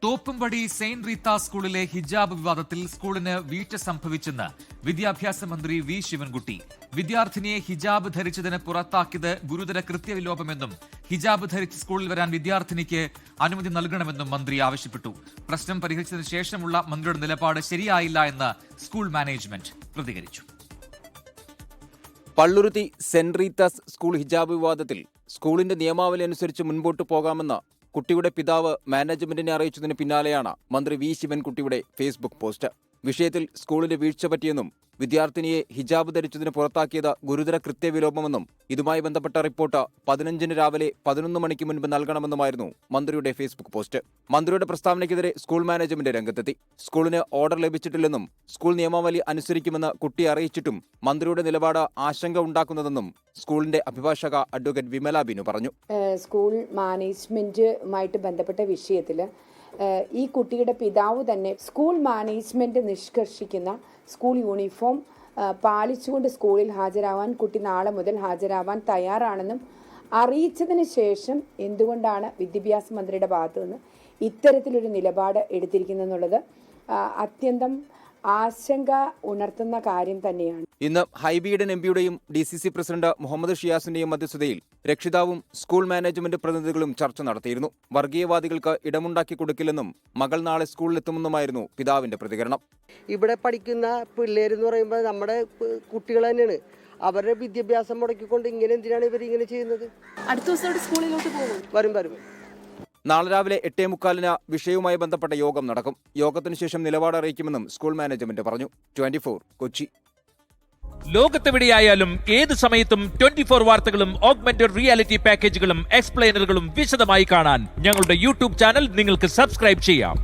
Thoppumpady Saint Reetha സ്കൂളിലെ ഹിജാബ് വിവാദത്തിൽ സ്കൂളിന് വീഴ്ച സംഭവിച്ചെന്ന് വിദ്യാഭ്യാസ മന്ത്രി വി ശിവൻകുട്ടി. വിദ്യാർത്ഥിനിയെ ഹിജാബ് ധരിച്ചതിന് പുറത്താക്കിയത് ഗുരുതര കൃത്യവിലോപമെന്നും ഹിജാബ് ധരിച്ച് സ്കൂളിൽ വരാൻ വിദ്യാർത്ഥിനിക്ക് അനുമതി നൽകണമെന്നും മന്ത്രി ആവശ്യപ്പെട്ടു. പ്രശ്നം പരിഹരിച്ചതിന് ശേഷമുള്ള മന്ത്രിയുടെ നിലപാട് ശരിയായില്ല എന്ന് സ്കൂൾ മാനേജ്മെന്റ് പ്രതികരിച്ചു. പള്ളുരുത്തി സെന്റ് റീത്താസ് സ്കൂൾ ഹിജാബ് വിവാദത്തിൽ സ്കൂളിന്റെ നിയമാവലി അനുസരിച്ച് മുൻപോട്ട് പോകാമെന്ന് കുട്ടിയുടെ പിതാവ് മാനേജ്മെന്റിനെ അറിയിച്ചതിന് പിന്നാലെയാണ് മന്ത്രി വി ശിവൻകുട്ടിയുടെ ഫേസ്ബുക്ക് പോസ്റ്റ്. വിഷയത്തിൽ സ്കൂളിന് വീഴ്ച പറ്റിയെന്നും വിദ്യാർത്ഥിനിയെ ഹിജാബ് ധരിച്ചതിന് പുറത്താക്കിയത് ഗുരുതര കൃത്യവിലോപമെന്നും ഇതുമായി ബന്ധപ്പെട്ട റിപ്പോർട്ട് 15 രാവിലെ 11 മണിക്ക് മുൻപ് നൽകണമെന്നുമായിരുന്നു മന്ത്രിയുടെ ഫേസ്ബുക്ക് പോസ്റ്റ്. മന്ത്രിയുടെ പ്രസ്താവനയ്ക്കെതിരെ സ്കൂൾ മാനേജ്മെന്റ് രംഗത്തെത്തി. സ്കൂളിന് ഓർഡർ ലഭിച്ചിട്ടില്ലെന്നും സ്കൂൾ നിയമാവലി അനുസരിക്കുമെന്ന് കുട്ടി അറിയിച്ചിട്ടും മന്ത്രിയുടെ നിലപാട് ആശങ്ക ഉണ്ടാക്കുന്നതെന്നും സ്കൂളിന്റെ അഭിഭാഷക അഡ്വക്കേറ്റ് വിമല ബിനു പറഞ്ഞു. സ്കൂൾ മാനേജ്മെന്റുമായിട്ട് ബന്ധപ്പെട്ട വിഷയത്തിൽ ഈ കുട്ടിയുടെ പിതാവ് തന്നെ സ്കൂൾ മാനേജ്മെന്റ് നിഷ്കർഷിക്കുന്ന സ്കൂൾ യൂണിഫോം പാലിച്ചുകൊണ്ട് സ്കൂളിൽ ഹാജരാവാൻ കുട്ടി നാളെ മുതൽ ഹാജരാവാൻ തയ്യാറാണെന്നും അറിയിച്ചതിന് ശേഷം എന്തുകൊണ്ടാണ് വിദ്യാഭ്യാസ മന്ത്രിയുടെ ഭാഗത്തു നിന്ന് ഇത്തരത്തിലൊരു നിലപാട് എടുത്തിരിക്കുന്നതെന്നുള്ളത് അത്യന്തം ആശങ്ക ഉണർത്തുന്ന കാര്യം തന്നെയാണ്. ഇന്ന് ഹൈബിയുടെ എംപിയുടെയും DCC പ്രസിഡന്റ് മുഹമ്മദ് ഷിയാസിന്റെയും മധ്യസ്ഥതയിൽ രക്ഷിതാവും സ്കൂൾ മാനേജ്മെന്റ് പ്രതിനിധികളും ചർച്ച നടത്തിയിരുന്നു. വർഗീയവാദികൾക്ക് ഇടമുണ്ടാക്കി കൊടുക്കില്ലെന്നും മകൾ നാളെ സ്കൂളിലെത്തുമെന്നുമായിരുന്നു പിതാവിന്റെ പ്രതികരണം. ഇവിടെ പഠിക്കുന്ന പിള്ളേരെന്ന് പറയുമ്പോൾ നമ്മുടെ കുട്ടികൾ തന്നെയാണ്. അവരുടെ വിദ്യാഭ്യാസം മുടക്കിക്കൊണ്ട് ഇങ്ങനെ എന്തിനാണ് ഇവരിങ്ങനെ ചെയ്യുന്നത്? അടുത്ത ദിവസം സ്കൂളിലോട്ട് പോകും. വരും. നാളെ രാവിലെ 8:45 വിഷയവുമായി ബന്ധപ്പെട്ട യോഗം നടക്കും. യോഗത്തിന് ശേഷം നിലപാട് അറിയിക്കുമെന്നും സ്കൂൾ മാനേജ്മെന്റ് പറഞ്ഞു. 24 കൊച്ചി. ലോകത്തെവിടെയായാലും ഏത് സമയത്തും 24 വാർത്തകളും ഓഗ്മെന്റഡ് റിയാലിറ്റി പാക്കേജുകളും എക്സ്പ്ലെയിനറുകളും വിശദമായി കാണാൻ ഞങ്ങളുടെ യൂട്യൂബ് ചാനൽ നിങ്ങൾക്ക് സബ്സ്ക്രൈബ് ചെയ്യാം.